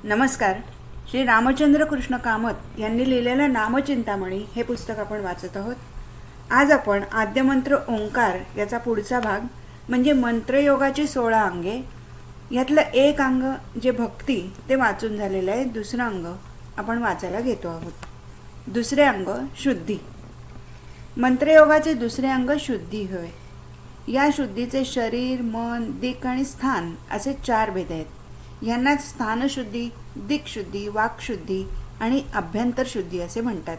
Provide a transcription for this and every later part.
नमस्कार. श्री रामचंद्र कृष्ण कामत यांनी लिहिलेलं नामचिंतामणी हे पुस्तक आपण वाचत आहोत. आज आपण आद्यमंत्र ओंकार याचा पुढचा भाग म्हणजे मंत्रयोगाची 16 अंगे यातलं एक अंग जे भक्ती ते वाचून झालेलं आहे. दुसरं अंग आपण वाचायला घेतो आहोत. दुसरे अंग शुद्धी. मंत्रयोगाचे दुसरे अंग शुद्धी होय. या शुद्धीचे शरीर, मन, दिक आणि स्थान असे 4 भेद आहेत. यांना स्थानशुद्धी, दिकशुद्धी, वाक्शुद्धी आणि अभ्यंतर शुद्धी असे म्हणतात.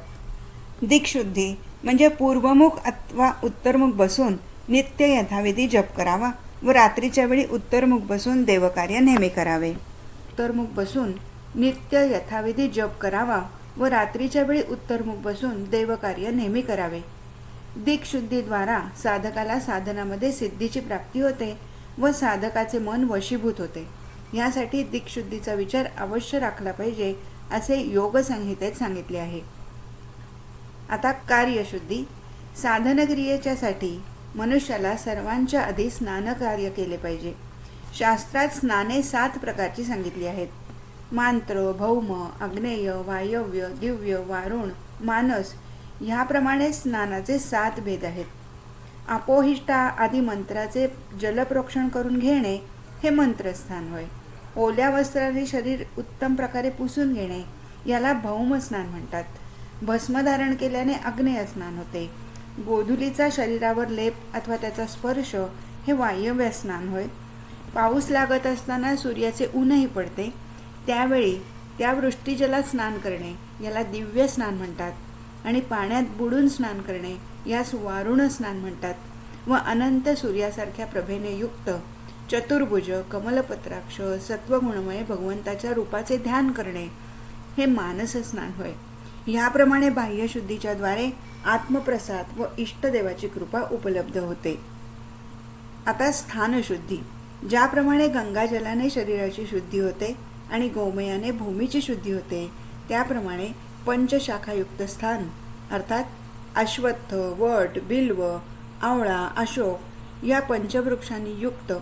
दिकशुद्धी म्हणजे पूर्वमुख अथवा उत्तरमुख बसून नित्य यथाविधी जप करावा व रात्रीच्या वेळी उत्तरमुख बसून देवकार्य नेहमी करावे. उत्तरमुख बसून नित्य यथाविधी जप करावा व रात्रीच्या वेळी उत्तरमुख बसून देवकार्य नेहमी करावे. दिकशुद्धीद्वारा साधकाला साधनामध्ये सिद्धीची प्राप्ती होते व साधकाचे मन वशीभूत होते. यासाठी दिकशुद्धीचा विचार अवश्य राखला पाहिजे असे योग संहितेत सांगितले आहे. आता कार्यशुद्धी. साधनक्रियेच्यासाठी मनुष्याला सर्वांच्या आधी स्नान कार्य केले पाहिजे. शास्त्रात स्नाने 7 प्रकारची सांगितली आहेत. मांत्र, भौम, आग्नेय, वायव्य, दिव्य, वारुण, मानस ह्याप्रमाणे स्नानाचे 7 भेद आहेत. आपोहिष्टा आदी मंत्राचे जलप्रोक्षण करून घेणे हे मंत्रस्थान होय. ओल्या वस्त्राने शरीर उत्तम प्रकारे पुसून घेणे याला भौम स्नान म्हणतात. भस्म धारण केल्याने आग्नेय स्नान होते. गोधुलीचा शरीरावर लेप अथवा त्याचा स्पर्श हे वायव्य स्नान होय. पाऊस लागत असताना सूर्याचे ऊनही पडते त्यावेळी त्या वृष्टीजलात स्नान करणे याला दिव्य स्नान म्हणतात. आणि पाण्यात बुडून स्नान करणे यास वारुण स्नान म्हणतात. व अनंत सूर्यासारख्या प्रभेने युक्त चतुर्भुज, कमलपत्राक्ष, सत्वगुणमय भगवंताच्या रूपाचे ध्यान करणे हे मानस स्नान होय. ह्याप्रमाणे बाह्यशुद्धीच्या द्वारे आत्मप्रसाद व इष्टदेवाची कृपा उपलब्ध होते. आता स्थानशुद्धी. ज्याप्रमाणे गंगाजलाने शरीराची शुद्धी होते आणि गोमयाने भूमीची शुद्धी होते त्याप्रमाणे पंचशाखायुक्त स्थान अर्थात अश्वत्थ, वट, बिल्व, आवळा, अशोक या पंचवृक्षांनी युक्त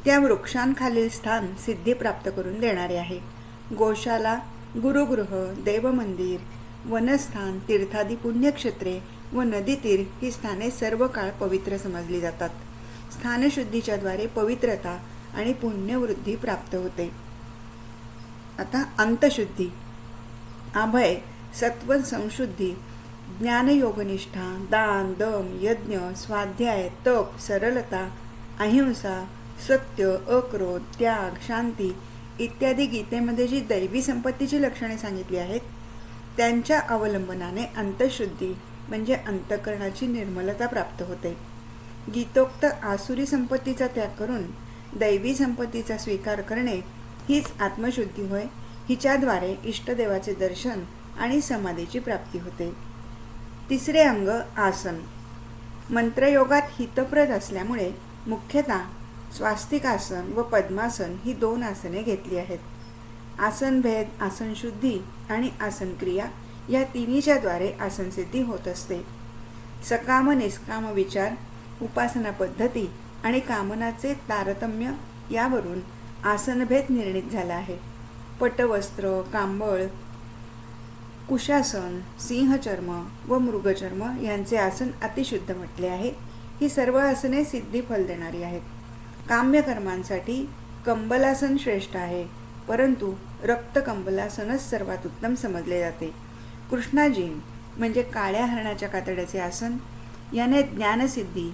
त्या वृक्षांखालील स्थान सिद्धी प्राप्त करून देणारे आहे. गोशाला, गुरुगृह, देवमंदिर, वनस्थान, तीर्थादी पुण्यक्षेत्रे व नदीतीर ही स्थाने सर्व काळ पवित्र समजली जातात. स्थानशुद्धीच्या द्वारे पवित्रता आणि पुण्यवृद्धी प्राप्त होते. आता अंतशुद्धी. अभय, सत्व संशुद्धी, ज्ञानयोगनिष्ठा, दान, दम, यज्ञ, स्वाध्याय, तप, सरलता, अहिंसा, सत्य, अक्रोध, त्याग, शांती इत्यादी गीतेमध्ये जी दैवी संपत्तीची लक्षणे सांगितली आहेत त्यांच्या अवलंबनाने अंतशुद्धी म्हणजे अंतःकरणाची निर्मलता प्राप्त होते. गीतोक्त आसुरी संपत्तीचा त्याग करून दैवी संपत्तीचा स्वीकार करणे हीच आत्मशुद्धी होय. हिच्याद्वारे इष्टदेवाचे दर्शन आणि समाधीची प्राप्ती होते. तिसरे अंग आसन. मंत्रयोगात हितप्रद असल्यामुळे मुख्यतः स्वास्तिकासन व पद्मासन ही 2 आसने घेतली आहेत. आसनभेद, आसनशुद्धी आणि आसनक्रिया या तिन्हीच्या द्वारे आसनसिद्धी होत असते. सकाम निष्काम विचार, उपासना पद्धती आणि कामनाचे तारतम्य यावरून आसनभेद निर्णित झाला आहे. पटवस्त्र, कांबळ, कुशासन, सिंहचर्म व मृगचर्म यांचे आसन अतिशुद्ध म्हटले आहे. ही सर्व आसने सिद्धी फल देणारी आहेत. काम्यकर्मांसाठी कंबलासन श्रेष्ठ आहे, परंतु रक्तकंबलासनच सर्वात उत्तम समजले जाते. कृष्णाजीन म्हणजे काळ्या हरणाच्या कातड्याचे आसन याने ज्ञानसिद्धी,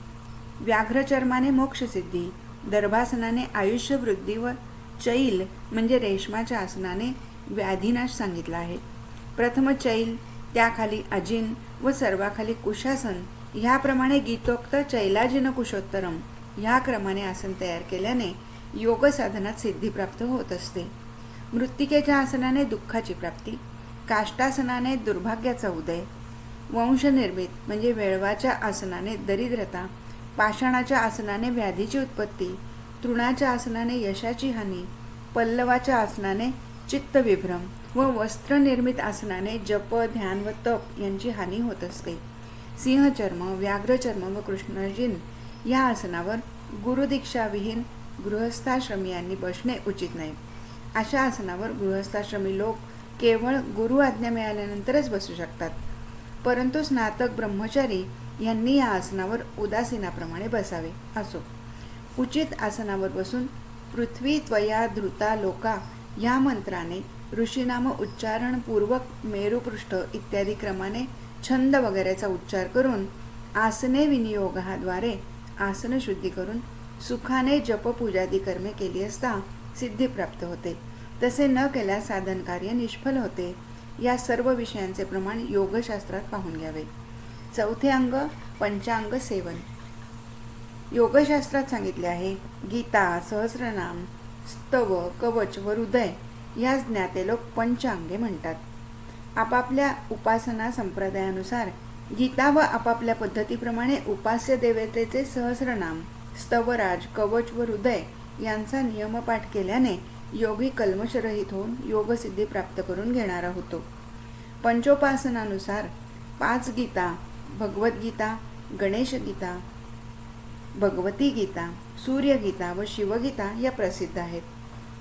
व्याघ्रचर्माने मोक्षसिद्धी, दर्भासनाने आयुष्यवृद्धी व चैल म्हणजे रेशमाच्या आसनाने व्याधीनाश सांगितला आहे. प्रथम चैल, त्याखाली अजिन व सर्वाखाली कुशासन ह्याप्रमाणे गीतोक्त चैलाजिन कुशोत्तरम ह्या क्रमाने आसन तयार केल्याने योग साधनात सिद्धी प्राप्त होत असते. मृत्तिकेच्या आसनाने दुःखाची प्राप्ती, काष्टासनाने दुर्भाग्याचा उदय, वंशनिर्मित म्हणजे वेळवाच्या आसनाने दरिद्रता, पाषाणाच्या आसनाने व्याधीची उत्पत्ती, तृणाच्या आसनाने यशाची हानी, पल्लवाच्या आसनाने चित्तविभ्रम व वस्त्रनिर्मित आसनाने जप, ध्यान व तप यांची हानी होत असते. सिंहचर्म, व्याघ्रचर्म व कृष्णजिन या आसनावर गुरुदीक्षाविहीन गृहस्थाश्रमियांनी बसणे उचित नाही. अशा आसनावर गृहस्थाश्रमी लोक केवळ गुरु आज्ञा मिळाल्यानंतरच बसू शकतात, परंतु स्नातक ब्रह्मचारी यांनी या आसनावर उदासीनाप्रमाणे बसावे. असो, उचित आसनावर बसून पृथ्वी त्वया धृता लोका या मंत्राने ऋषीनाम उच्चारणपूर्वक मेरुपृष्ठ इत्यादी क्रमाने छंद वगैरेचा उच्चार करून आसने विनियोगाद्वारे आसनशुद्धी करून सुखाने जपपूजादी कर्मे केली असता सिद्धी प्राप्त होते. तसे न केल्यास साधन कार्य निष्फल होते. या सर्व विषयांचे प्रमाण योगशास्त्रात पाहून घ्यावे. चौथे अंग पंचांग सेवन. योगशास्त्रात सांगितले आहे, गीता, सहस्रनाम, स्तव, कवच व हृदय या ज्ञाते लोक पंचांगे म्हणतात. आपापल्या उपासना संप्रदायानुसार गीता व आपापल्या पद्धतीप्रमाणे उपास्य देवतेचे सहस्रनाम, स्तवराज, कवच व हृदय यांचा नियमपाठ केल्याने योगी कल्मषरहित होऊन योगसिद्धी प्राप्त करून घेणारा होतो. पंचोपासनानुसार 5 गीता, भगवद्गीता, गणेश गीता, भगवती गीता, सूर्यगीता व शिवगीता या प्रसिद्ध आहेत.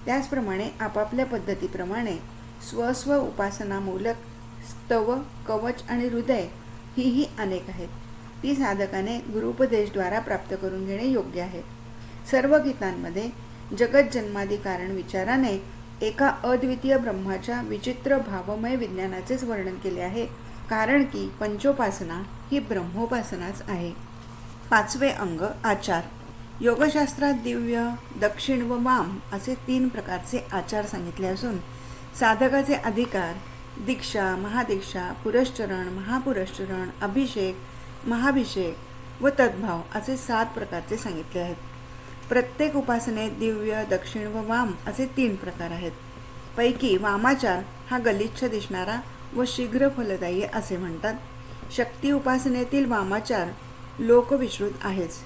त्याचप्रमाणे आपापल्या पद्धतीप्रमाणे स्वस्व उपासनामूलक स्तव, कवच आणि हृदय ही अनेक आहेत. ती साधकाने गुरुपदेशद्वारा प्राप्त करून घेणे योग्य आहे. सर्व गीतांमध्ये जगत जन्मादी कारण विचाराने एका अद्वितीय ब्रह्माच्या विचित्र भावमय विज्ञानाचेच वर्णन केले आहे, कारण की पंचोपासना ही ब्रह्मोपासनाच आहे. 5वे अंग आचार. योगशास्त्रात दिव्य, दक्षिण व वाम असे 3 प्रकारचे आचार सांगितले असून साधकाचे अधिकार दीक्षा, महादीक्षा, पुरश्चरण, महापुरश्चरण, अभिषेक, महाभिषेक व तद्भाव असे 7 प्रकारचे सांगितले आहेत. प्रत्येक उपासनेत दिव्य, दक्षिण व वाम असे 3 प्रकार आहेत. पैकी वामाचार हा गलिच्छ दिसणारा व शीघ्र फलदायी असे म्हणतात. शक्ती उपासनेतील वामाचार लोकविश्रुत आहेच.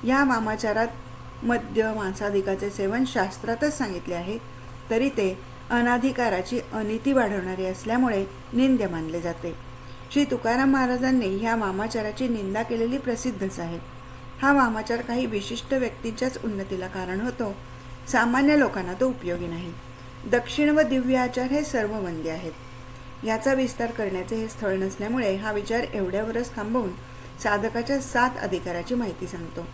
या वामाचारात मद्य, मांसादिकाचे सेवन शास्त्रातच सांगितले आहे, तरी ते अनाधिकाराची अनिती वाढवणारे असल्यामुळे निंद्य मानले जाते. श्री तुकाराम महाराजांनी ह्या वामाचाराची निंदा केलेली प्रसिद्धच आहे. हा वामाचार काही विशिष्ट व्यक्तींच्याच उन्नतीला कारण होतो, सामान्य लोकांना तो उपयोगी नाही. दक्षिण व दिव्य आचार हे सर्व वंद्य आहेत. याचा विस्तार करण्याचे हे स्थळ नसल्यामुळे हा विचार एवढ्यावरच थांबवून साधकाच्या 7 अधिकाराची माहिती सांगतो.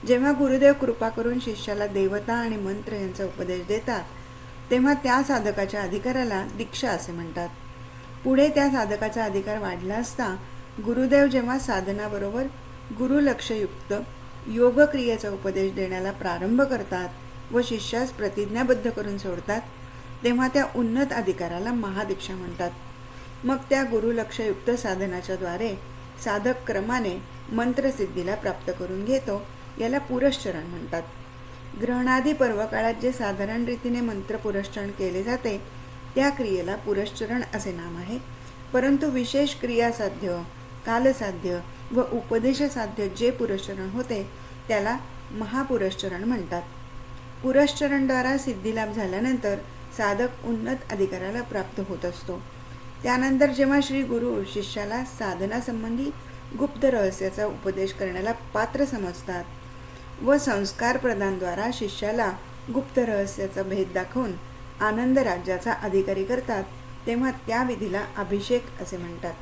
जेव्हा गुरुदेव कृपा करून शिष्याला देवता आणि मंत्र यांचा उपदेश देतात, तेव्हा त्या साधकाच्या अधिकाराला दीक्षा असे म्हणतात. पुढे त्या साधकाचा अधिकार वाढला असता गुरुदेव जेव्हा साधनाबरोबर गुरुलक्षयुक्त योगक्रियेचा उपदेश देण्याला प्रारंभ करतात व शिष्यास प्रतिज्ञाबद्ध करून सोडतात, तेव्हा त्या उन्नत अधिकाराला महादीक्षा म्हणतात. मग त्या गुरुलक्षयुक्त साधनाच्या द्वारे साधक क्रमाने मंत्रसिद्धीला प्राप्त करून घेतो, याला पुरश्चरण म्हणतात. ग्रहणादी पर्वकाळात जे साधारण रीतीने मंत्र पुरश्चरण केले जाते त्या क्रियेला पुरश्चरण असे नाम आहे. परंतु विशेष क्रियासाध्य, कालसाध्य व उपदेशसाध्य जे पुरश्चरण होते त्याला महापुरश्चरण म्हणतात. पुरश्चरणद्वारा सिद्धिलाभ झाल्यानंतर साधक उन्नत अधिकाराला प्राप्त होत असतो. त्यानंतर जेव्हा श्री गुरु शिष्याला साधनासंबंधी गुप्त रहस्याचा उपदेश करण्याला पात्र समजतात व संस्कार प्रदानद्वारा शिष्याला गुप्त रहस्याचा भेद दाखवून आनंद राज्याचा अधिकारी करतात, तेव्हा त्या विधीला अभिषेक असे म्हणतात.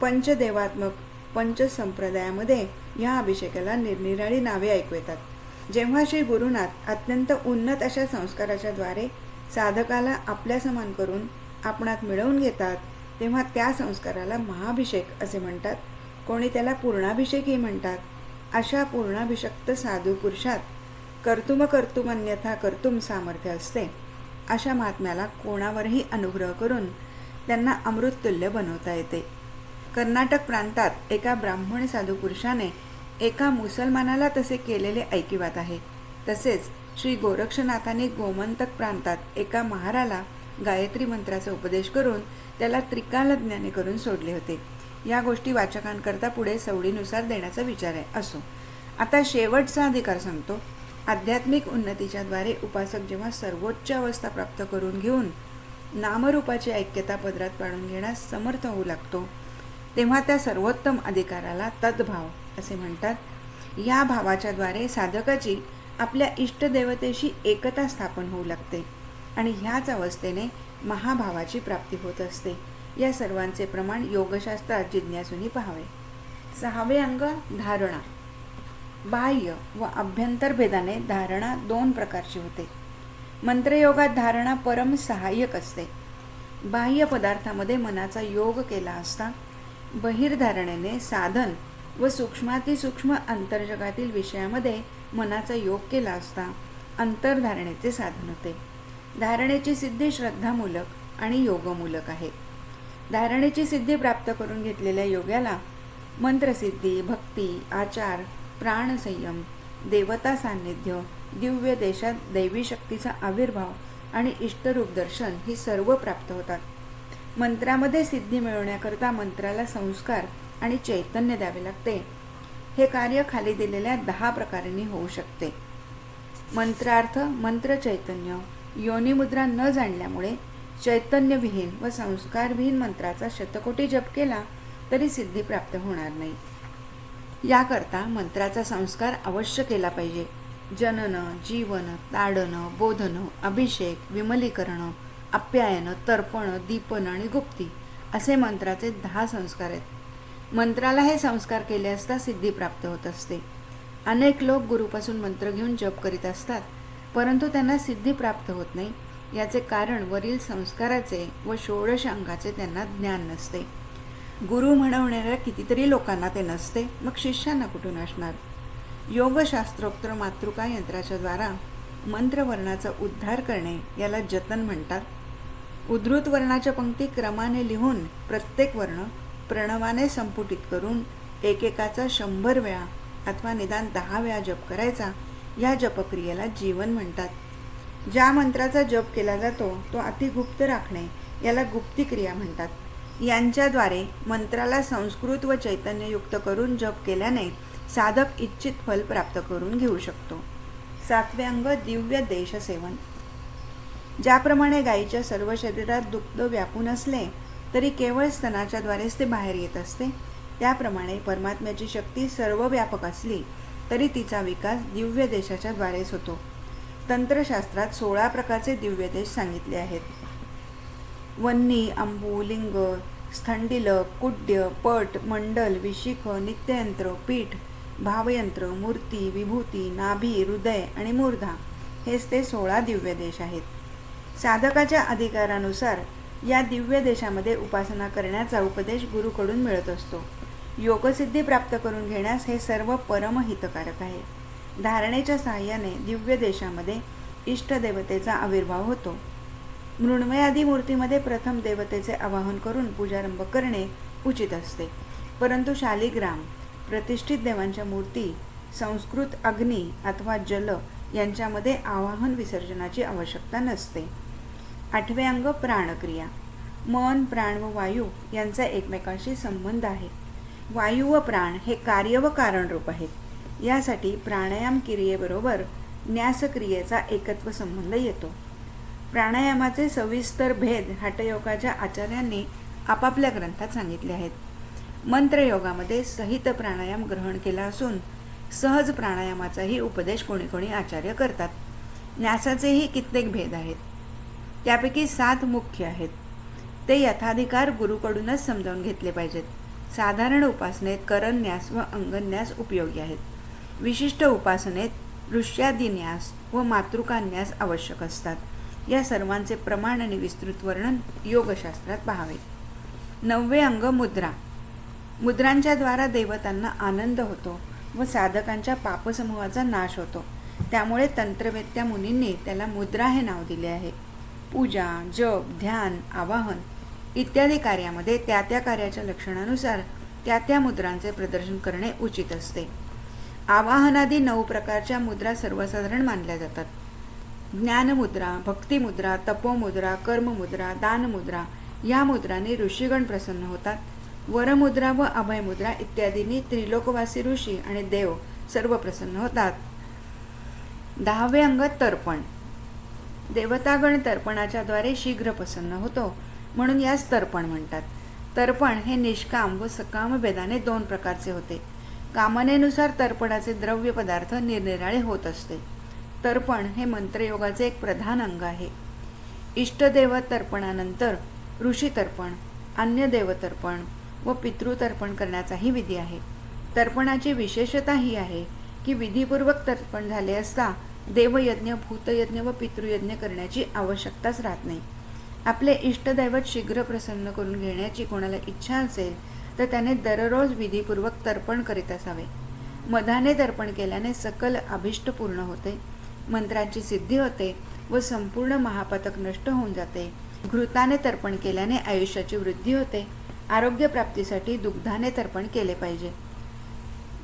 पंचदेवात्मक पंचसंप्रदायामध्ये या अभिषेकाला निरनिराळी नावे ऐकू येतात. जेव्हा श्री गुरुनाथ अत्यंत उन्नत अशा संस्काराच्या द्वारे साधकाला आपल्या समान करून आपणात मिळवून घेतात, तेव्हा त्या संस्काराला महाभिषेक असे म्हणतात. कोणी त्याला पूर्णाभिषेकही म्हणतात. अशा पूर्णाभिषक्त साधू पुरुषात कर्तुम अन्यथा कर्तुम सामर्थ्य असते. अशा महात्म्याला कोणावरही अनुग्रह करून त्यांना अमृततुल्य बनवता येते. कर्नाटक प्रांतात एका ब्राह्मण साधू पुरुषाने एका मुसलमानाला तसे केलेले ऐकिवात आहे. तसेच श्री गोरक्षनाथांनी गोमंतक प्रांतात एका महाराला गायत्री मंत्राचा उपदेश करून त्याला त्रिकालज्ञानी करून सोडले होते. या गोष्टी वाचकांकरता पुढे सवडीनुसार देण्याचा विचार आहे. असो, आता शेवटचा अधिकार सांगतो. आध्यात्मिक उन्नतीच्या द्वारे उपासक जेव्हा सर्वोच्च अवस्था प्राप्त करून घेऊन नामरूपाची ऐक्यता पदरात पाडून घेण्यास समर्थ होऊ लागतो, तेव्हा त्या सर्वोत्तम अधिकाराला तद्भाव असे म्हणतात. या भावाच्या द्वारे साधकाची आपल्या इष्टदेवतेशी एकता स्थापन होऊ लागते. आणि ह्याच अवस्थेने महाभावाची प्राप्ती होत असते. या सर्वांचे प्रमाण योगशास्त्रात जिज्ञासूंनी पाहावे. 6वे अंग धारणा. बाह्य व अभ्यंतर भेदाने धारणा 2 प्रकारची होते. मंत्रयोगात धारणा परम सहाय्यक असते. बाह्य पदार्थामध्ये मनाचा योग केला असता बहिर्धारणेने साधन व सूक्ष्मातिसूक्ष्म अंतर्जगातील विषयामध्ये मनाचा योग केला असता अंतर्धारणेचे साधन होते. धारणेची सिद्धी श्रद्धामूलक आणि योगमूलक आहे. धारणेची सिद्धी प्राप्त करून घेतलेल्या योग्याला मंत्रसिद्धी, भक्ती, आचार, प्राणसंयम, देवता सान्निध्य, दिव्य देशात दैवी शक्तीचा आविर्भाव आणि इष्टरूप दर्शन ही सर्व प्राप्त होतात. मंत्रामध्ये सिद्धी मिळवण्याकरता मंत्राला संस्कार आणि चैतन्य द्यावे लागते. हे कार्य खाली दिलेल्या 10 प्रकारांनी होऊ शकते. मंत्रार्थ मंत्र चैतन्य. योनिमुद्रा न जाणल्यामुळे चैतन्यविहीन व संस्कारविहीन मंत्राचा शतकोटी जप केला तरी सिद्धी प्राप्त होणार नाही. याकरता मंत्राचा संस्कार अवश्य केला पाहिजे. जनन, जीवन, ताडन, बोधन, अभिषेक, विमलीकरण, आप्यायन, तर्पण, दीपन आणि गुप्ती असे मंत्राचे 10 संस्कार आहेत. मंत्राला हे संस्कार केले असता सिद्धी प्राप्त होत असते. अनेक लोक गुरुपासून मंत्र घेऊन जप करीत असतात, परंतु त्यांना सिद्धी प्राप्त होत नाही. याचे कारण वरील संस्काराचे व षोडश अंगाचे त्यांना ज्ञान नसते. गुरु म्हणवणाऱ्या कितीतरी लोकांना ते नसते, मग शिष्यांना कुठून असणार. योगशास्त्रोक्त मातृका यंत्राच्या द्वारा मंत्रवर्णाचा उद्धार करणे याला जतन म्हणतात. उद्धृत वर्णाच्या पंक्ती क्रमाने लिहून प्रत्येक वर्ण प्रणवाने संपुटित करून एकेकाचा 100 वेळा अथवा निदान 10 वेळा जप करायचा. या जपक्रियेला जीवन म्हणतात. ज्या मंत्राचा जप केला जातो तो अतिगुप्त राखणे याला गुप्ती क्रिया म्हणतात. यांच्याद्वारे मंत्राला संस्कृत व चैतन्ययुक्त करून जप केल्याने साधक इच्छित फल प्राप्त करून घेऊ शकतो. 7वे अंग दिव्य देशसेवन. ज्याप्रमाणे गायीच्या सर्व शरीरात दुग्ध व्यापून असले तरी केवळ स्तनाच्याद्वारेच ते बाहेर येत असते, त्याप्रमाणे परमात्म्याची शक्ती सर्व व्यापक असली तरी तिचा विकास दिव्य देशाच्या द्वारेच होतो. तंत्रशास्त्रात 16 प्रकारचे दिव्य देश सांगितले आहेत. वन्नी, अंबू, लिंग, स्थंडिलक, कुड्य, पट, मंडल, विशिख, नित्ययंत्र, पीठ, भावयंत्र, मूर्ती, विभूती, नाभी, हृदय आणि मूर्धा हेच ते 16 दिव्य देश आहेत. साधकाच्या अधिकारानुसार या दिव्य देशामध्ये उपासना करण्याचा उपदेश गुरुकडून मिळत असतो. योगसिद्धी प्राप्त करून घेण्यास हे सर्व परमहितकारक आहे. धारणेच्या सहाय्याने दिव्य देशामध्ये इष्टदेवतेचा आविर्भाव होतो. मृण्मयादी मूर्तीमध्ये प्रथम देवतेचे आवाहन करून पूजारंभ करणे उचित असते, परंतु शालिग्राम प्रतिष्ठित देवांच्या मूर्ती संस्कृत अग्नी अथवा जल यांच्यामध्ये आवाहन विसर्जनाची आवश्यकता नसते. 8वे अंग प्राणक्रिया. मन, प्राण व वायू यांचा एकमेकांशी संबंध आहे. वायू व प्राण हे कार्य व कारण रूप आहेत. यासाठी प्राणायाम क्रियेबरोबर न्यासक्रियेचा एकत्व संबंध येतो. प्राणायामाचे सविस्तर भेद हठयोगाच्या आचार्यांनी आपापल्या ग्रंथात सांगितले आहेत. मंत्रयोगामध्ये सहित प्राणायाम ग्रहण केला असून सहज प्राणायामाचाही उपदेश कोणी कोणी आचार्य करतात. न्यासाचेही कित्येक भेद आहेत. त्यापैकी 7 मुख्य आहेत. ते यथाधिकार गुरुकडूनच समजावून घेतले पाहिजेत. साधारण उपासनेत करन्यास व अंगन्यास उपयोगी आहेत. विशिष्ट उपासनेत ऋष्यादिन्यास व मातृकान्यास आवश्यक असतात. या सर्वांचे प्रमाण आणि विस्तृत वर्णन योगशास्त्रात पाहावे. 9वे अंग मुद्रा. मुद्रांच्या द्वारा देवतांना आनंद होतो व साधकांच्या पापसमूहाचा नाश होतो. त्यामुळे तंत्रवेत्या मुनींनी त्याला मुद्रा हे नाव दिले आहे. पूजा, जप, ध्यान, आवाहन इत्यादी कार्यामध्ये त्या त्या कार्याच्या लक्षणानुसार त्या त्या मुद्रांचे प्रदर्शन करणे उचित असते. आवाहनादी 9 प्रकारच्या मुद्रा सर्वसाधारण मानल्या जातात. ज्ञानमुद्रा, भक्तिमुद्रा, तपोमुद्रा, कर्ममुद्रा, दानमुद्रा या मुद्रांनी ऋषीगण प्रसन्न होतात. वरमुद्रा व अभयमुद्रा इत्यादींनी त्रिलोकवासी ऋषी आणि देव सर्व प्रसन्न होतात. 10वे अंग तर्पण. देवतागण तर्पणाच्या द्वारे शीघ्र प्रसन्न होतो, म्हणून यास तर्पण म्हणतात. तर्पण हे निष्काम व सकाम भेदाने 2 प्रकारचे होते. कामनेनुसार तर्पणाचे द्रव्य पदार्थ निरनिराळे होत असते. तर्पण हे मंत्रयोगाचे एक प्रधान अंग आहे. इष्टदेव तर्पणानंतर ऋषी तर्पण, अन्य देवतर्पण व पितृतर्पण करण्याचाही विधी आहे. तर्पणाची विशेषता ही आहे की विधीपूर्वक तर्पण झाले असता देवयज्ञ, भूतयज्ञ व पितृयज्ञ करण्याची आवश्यकताच राहत नाही. आपले इष्टदैवत शीघ्र प्रसन्न करून घेण्याची कोणाला इच्छा असेल तर त्याने दररोज विधीपूर्वक तर्पण करीत असावे. मधाने तर्पण केल्याने सकल अभिष्ट पूर्ण होते, मंत्रांची सिद्धी होते व संपूर्ण महापातक नष्ट होऊन जाते. घृताने तर्पण केल्याने आयुष्याची वृद्धी होते. आरोग्यप्राप्तीसाठी दुग्धाने तर्पण केले पाहिजे.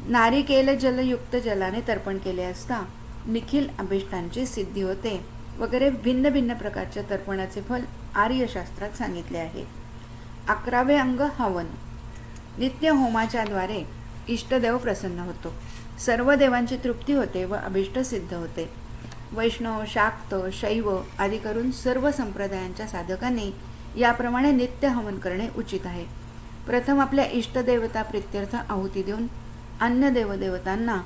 नारिकेल जलयुक्त जलाने तर्पण केले असता निखिल अभिष्टांची सिद्धी होते वगैरे भिन्न भिन्न प्रकारच्या तर्पणाचे फल आर्यशास्त्रात सांगितले आहे. 11वे अंग हवन. नित्य होमाच्या द्वारे इष्टदेव प्रसन्न होतो. सर्व देवांची तृप्ती होते व अभिष्ट सिद्ध होते. वैष्णव, शाक्त, शैव आदी करून सर्व संप्रदायांच्या साधकांनी याप्रमाणे नित्य हवन करणे उचित आहे. प्रथम आपल्या इष्टदेवता प्रित्यर्थ आहुती देऊन अन्य देवदेवतांना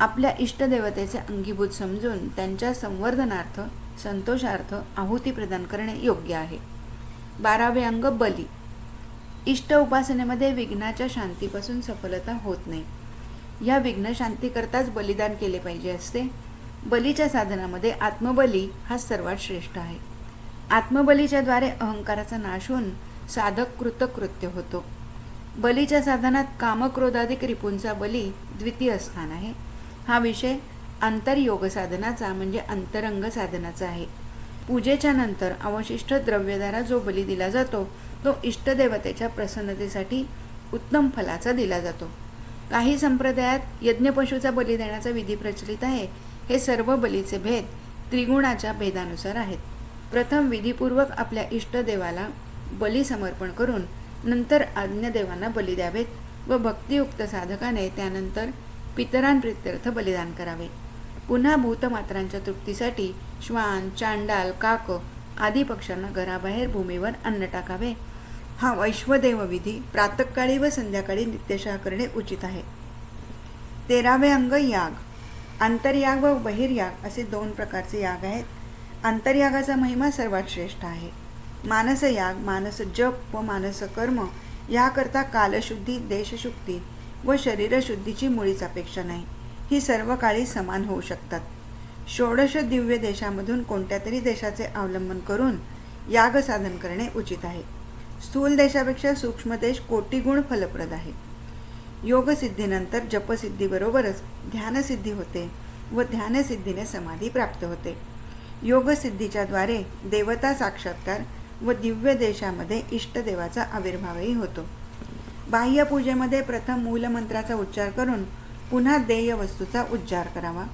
आपल्या इष्टदेवतेचे अंगीभूत समजून त्यांच्या संवर्धनार्थ, संतोषार्थ आहुती प्रदान करणे योग्य आहे. 12वे अंग बली. इष्ट उपासनेमध्ये विघ्नाच्या शांतीपासून सफलता होत नाही. या विघ्न शांतीकरताच बलिदान केले पाहिजे असते. बलीच्या साधनामध्ये आत्मबली हा सर्वात श्रेष्ठ आहे. आत्मबलीच्या द्वारे अहंकाराचा नाश होऊन साधक कृतकृत्य होतो. बलीच्या साधनात कामक्रोधाधिक रिपूंचा बली द्वितीय स्थान आहे. हा विषय अंतर्योग साधनाचा म्हणजे अंतरंग साधनाचा आहे. पूजेच्या नंतर अवशिष्ट द्रव्यद्वारा जो बली दिला जातो तो इष्टदेवतेच्या प्रसन्नतेसाठी उत्तम फलाचा दिला जातो. काही संप्रदायात यज्ञपशूचा बली देण्याचा विधी प्रचलित आहे. हे सर्व बलीचे भेद त्रिगुणाच्या भेदानुसार आहेत. प्रथम विधीपूर्वक आपल्या इष्टदेवाला बली समर्पण करून नंतर अन्य देवांना बली द्यावेत व भक्तियुक्त साधकाने त्यानंतर पितरांप्रित्यर्थ बलिदान करावे. पुन्हा भूतमात्रांच्या तृप्तीसाठी श्वान, चांडाल, काक आदी पक्ष्यांना घराबाहेर भूमीवर अन्न टाकावे. हा वैश्वदेव विधी प्रातःकाळी व संध्याकाळी नित्यशः करणे उचित आहे. 13वे अंग याग. आंतरयाग व बहिर्याग असे 2 प्रकारचे याग आहेत. आंतरयागाचा महिमा सर्वात श्रेष्ठ आहे. मानसयाग, मानस जप व मानस कर्म याकरता कालशुद्धी, देशशुद्धी व शरीरशुद्धीची मुळीच अपेक्षा नाही. ही सर्व काळी समान होऊ शकतात. 16 दिव्य देशामधून कोणत्या तरी देशाचे अवलंबन करून याग साधन करणे उचित आहे. स्थूल देशापेक्षा सूक्ष्म देश कोटीगुण फलप्रद आहे. योगसिद्धीनंतर जपसिद्धीबरोबरच ध्यानसिद्धी होते व ध्यानसिद्धीने समाधी प्राप्त होते. योगसिद्धीच्या द्वारे देवता साक्षात्कार व दिव्य देशामध्ये इष्टदेवाचा आविर्भावही होतो. बाह्यपूजेमध्ये प्रथम मूलमंत्राचा उच्चार करून पुन्हा देय वस्तूचा उच्चार करावा.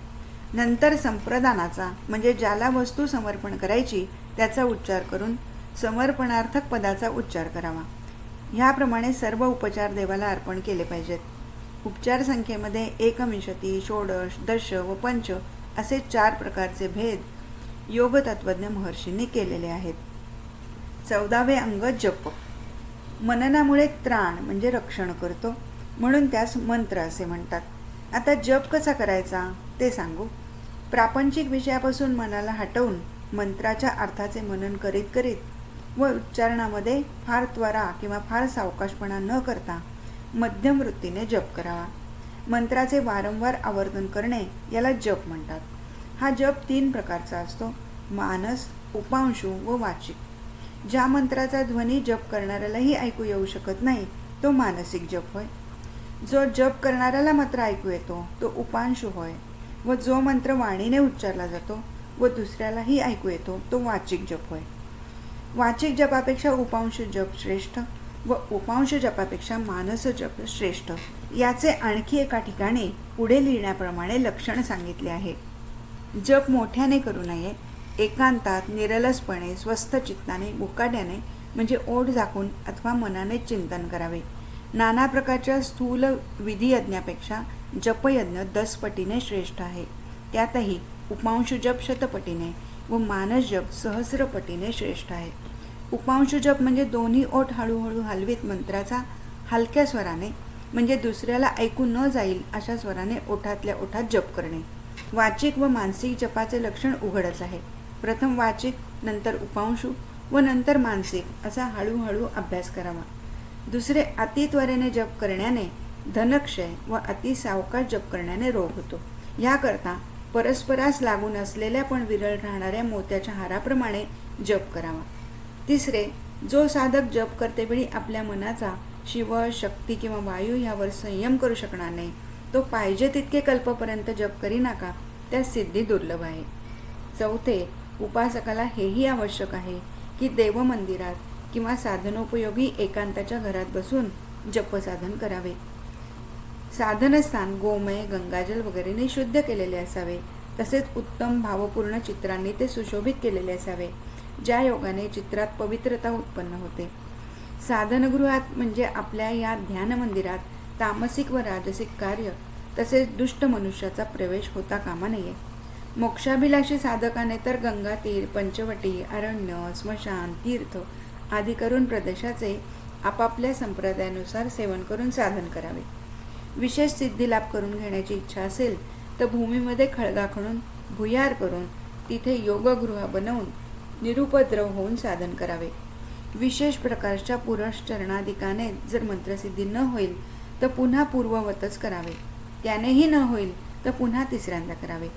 नंतर संप्रदानाचा म्हणजे ज्याला वस्तू समर्पण करायची त्याचा उच्चार करून समर्पणार्थक पदाचा उच्चार करावा. ह्याप्रमाणे सर्व उपचार देवाला अर्पण केले पाहिजेत. उपचार संख्येमध्ये 1विंशती, 16, 10 व 5 असे 4 प्रकारचे भेद योगतत्वज्ञ महर्षींनी केलेले आहेत. 14वे अंग जप. मननामुळे त्राण म्हणजे रक्षण करतो म्हणून त्यास मंत्र असे म्हणतात. आता जप कसा करायचा ते सांगू. प्रापंचिक विषयापासून मनाला हटवून मंत्राच्या अर्थाचे मनन करीत करीत व उच्चारणामध्ये फार त्वरा किंवा फार सावकाशपणा न करता मध्यम वृत्तीने जप करावा. मंत्राचे वारंवार आवर्तन करणे याला जप म्हणतात. हा जप 3 प्रकारचा असतो: मानस, उपांशू व वाचिक. ज्या मंत्राचा ध्वनी जप करणाऱ्यालाही ऐकू येऊ शकत नाही तो मानसिक जप होय. जो जप करणाऱ्याला मात्र ऐकू येतो तो उपांशू होय व जो मंत्र वाणीने उच्चारला जातो व दुसऱ्यालाही ऐकू येतो तो वाचिक जप होय. वाचिक जपापेक्षा उपांशू जप श्रेष्ठ व उपांश जपापेक्षा मानस जप श्रेष्ठ. याचे आणखी एका ठिकाणी पुढे लिहिण्याप्रमाणे लक्षण सांगितले आहे. जप मोठ्याने करू नये. एकांतात निरलसपणे स्वस्थ चित्ताने मुकाट्याने म्हणजे ओठ झाकून अथवा मनाने चिंतन करावे. नाना प्रकारच्या स्थूल विधियज्ञापेक्षा जपयज्ञ 10 पटीने श्रेष्ठ आहे. त्यातही उपांशु जप 100 पटीने व मानस जप 1000 पटीने श्रेष्ठ आहे. उपांशु जप म्हणजे दोन्ही ओठ हळूहळू हलवीत मंत्राचा हलक्या स्वराने म्हणजे दुसऱ्याला ऐकू न जाईल अशा स्वराने ओठातल्या ओठात जप करणे. वाचिक व मानसिक जपाचे लक्षण उघडच आहे. प्रथम वाचिक, नंतर उपांशू व नंतर मानसिक असा हळूहळू अभ्यास करावा. दुसरे, अति त्वरेने जप करण्याने धनक्षय व अति सावकाश जप करण्याने रोग होतो. याकरता परस्परास लागून असलेल्या पण विरळ राहणाऱ्या मोत्याच्या हाराप्रमाणे जप करावा. तिसरे, जो साधक जप करतेवेळी आपल्या मनाचा शिव, शक्ती किंवा वायू यावर संयम करू शकणार नाही, तो पाहिजे तितके कल्पपर्यंत जप करी नका, त्या सिद्धी दुर्लभ आहे. चौथे, उपासकाला हेही आवश्यक आहे की देवमंदिरात किंवा साधनोपयोगी एकांताच्या घरात बसून जपसाधन करावे. साधनस्थान गोमय, गंगाजल वगैरेने शुद्ध केलेले असावे. तसेच उत्तम भावपूर्ण चित्रांनी ते सुशोभित केलेले असावे, ज्या योगाने चित्रात पवित्रता उत्पन्न होते. साधनगृहात म्हणजे आपल्या या ध्यान मंदिरात तामसिक व राजसिक कार्य तसेच दुष्ट मनुष्याचा प्रवेश होता कामा नये. मोक्षाभिलाषी साधकाने तर गंगा तीर, पंचवटी, अरण्य, स्मशान, तीर्थ आदी करून प्रदेशाचे आपापल्या संप्रदायानुसार सेवन करून साधन करावे. विशेष सिद्धी लाभ करून घेण्याची इच्छा असेल तर भूमीमध्ये खळगा खणून भुयार करून तिथे योगगृह बनवून निरुपद्रव होऊन साधन करावे. विशेष प्रकारच्या पुरश्चरणाधिकाने जर मंत्रसिद्धी न होईल तर पुन्हा पूर्ववतच करावे. त्यानेही न होईल तर पुन्हा तिसऱ्यांदा करावे.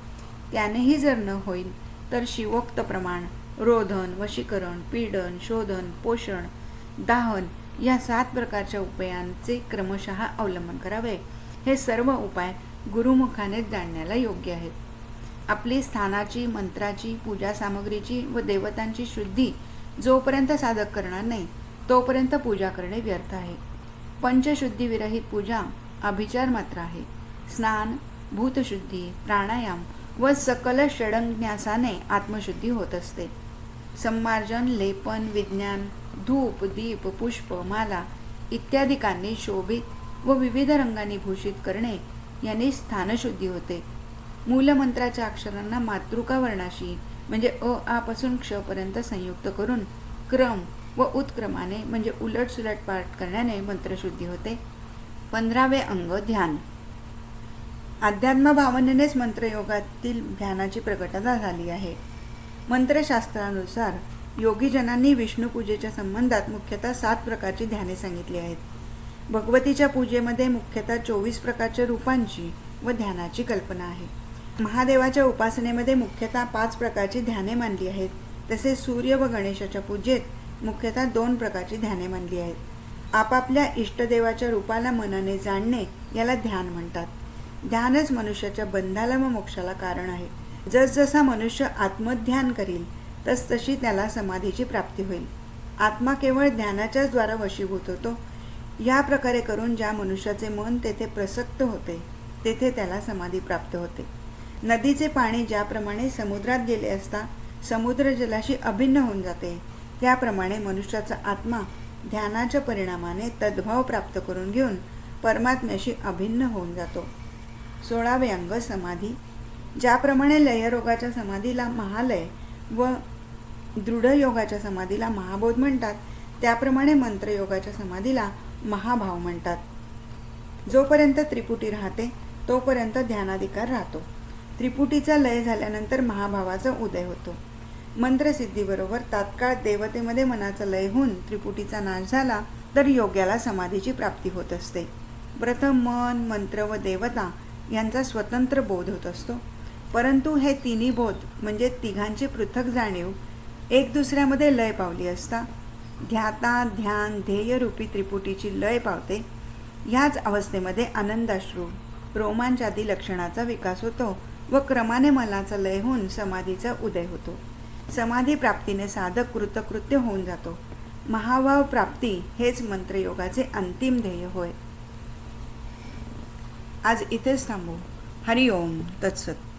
त्यानेही जर न होईल तर शिवोक्त प्रमाण, रोधन, वशीकरण, पीडन, शोधन, पोषण, दाहन या 7 प्रकारच्या उपायांचे क्रमशः अवलंबन करावे. हे सर्व उपाय गुरुमुखानेच जाणण्याला योग्य आहेत. आपली स्थानाची, मंत्राची, पूजा सामग्रीची व देवतांची शुद्धी जोपर्यंत साधक करणार नाही तोपर्यंत पूजा करणे व्यर्थ आहे. पंचशुद्धी विरहित पूजा अभिचार मात्र आहे. स्नान, भूतशुद्धी, प्राणायाम व सकल षडंगन्यासाने आत्मशुद्धी होत असते. संमार्जन, लेपन, विज्ञान, धूप, दीप, पुष्प, माला इत्यादिकांनी शोभित व विविध रंगांनी भूषित करणे यांनी स्थानशुद्धी होते. मूलमंत्राच्या अक्षरांना मातृका वर्णाशी म्हणजे अ आ पासून क्ष पर्यंत संयुक्त करून क्रम व उत्क्रमाने म्हणजे उलटसुलट पाठ करण्याने मंत्रशुद्धी होते. 15वे अंग ध्यान. अध्यात्म भावनेनेच मंत्रयोगातील ध्यानाची प्रकटता झाली आहे. मंत्रशास्त्रानुसार योगीजनांनी विष्णुपूजेच्या संबंधात मुख्यतः 7 प्रकारची ध्याने सांगितली आहेत. भगवतीच्या पूजेमध्ये मुख्यतः 24 प्रकारच्या रूपांची व ध्यानाची कल्पना आहे. महादेवाच्या उपासनेमध्ये मुख्यतः 5 प्रकारची ध्याने मानली आहेत. तसेच सूर्य व गणेशाच्या पूजेत मुख्यतः 2 प्रकारची ध्याने मानली आहेत. आपापल्या इष्टदेवाच्या रूपाला मनाने जाणणे याला ध्यान म्हणतात. ध्यानच मनुष्याच्या बंधाला व मोक्षाला कारण आहे. जसजसा मनुष्य आत्मध्यान करील तसतशी त्याला समाधीची प्राप्ती होईल. आत्मा केवळ ध्यानाच्याच द्वारा वशीभूत होतो. या प्रकारे करून ज्या मनुष्याचे मन तेथे प्रसक्त होते तेथे त्याला समाधी प्राप्त होते. नदीचे पाणी ज्याप्रमाणे समुद्रात गेले असता समुद्र जलाशी अभिन्न होऊन जाते, त्याप्रमाणे मनुष्याचा आत्मा ध्यानाच्या परिणामाने तद्भाव प्राप्त करून घेऊन परमात्म्याशी अभिन्न होऊन जातो. 16वे अंग समाधी. ज्याप्रमाणे लयरोगाच्या समाधीला महालय व दृढयोगाच्या समाधीला महाबोध म्हणतात, त्याप्रमाणे मंत्रयोगाच्या समाधीला महाभाव म्हणतात. जोपर्यंत त्रिपुटी राहते तोपर्यंत ध्यानाधिकार राहतो. त्रिपुटीचा लय झाल्यानंतर महाभावाचा उदय होतो. मंत्रसिद्धीबरोबर तात्काळ देवतेमध्ये मनाचा लय होऊन त्रिपुटीचा नाश झाला तर योग्याला समाधीची प्राप्ती होत असते. प्रथम मन, मंत्र व देवता यांचा स्वतंत्र बोध होत असतो. परंतु हे तिन्ही बोध म्हणजे तिघांची पृथक जाणीव एक दुसऱ्यामध्ये लय पावली असता ध्याता, ध्यान, ध्येयरूपी त्रिपुटीची लय पावते. ह्याच अवस्थेमध्ये आनंदाश्रू, रोमांचादी लक्षणाचा विकास होतो व क्रमाने मनाचा लय होऊन समाधीचा उदय होतो. समाधी प्राप्तीने साधक कृतकृत्य होऊन जातो. महाभाव प्राप्ती हेच मंत्रयोगाचे अंतिम ध्येय होय. आज इथेच थांबू. हरिओम तत्सत.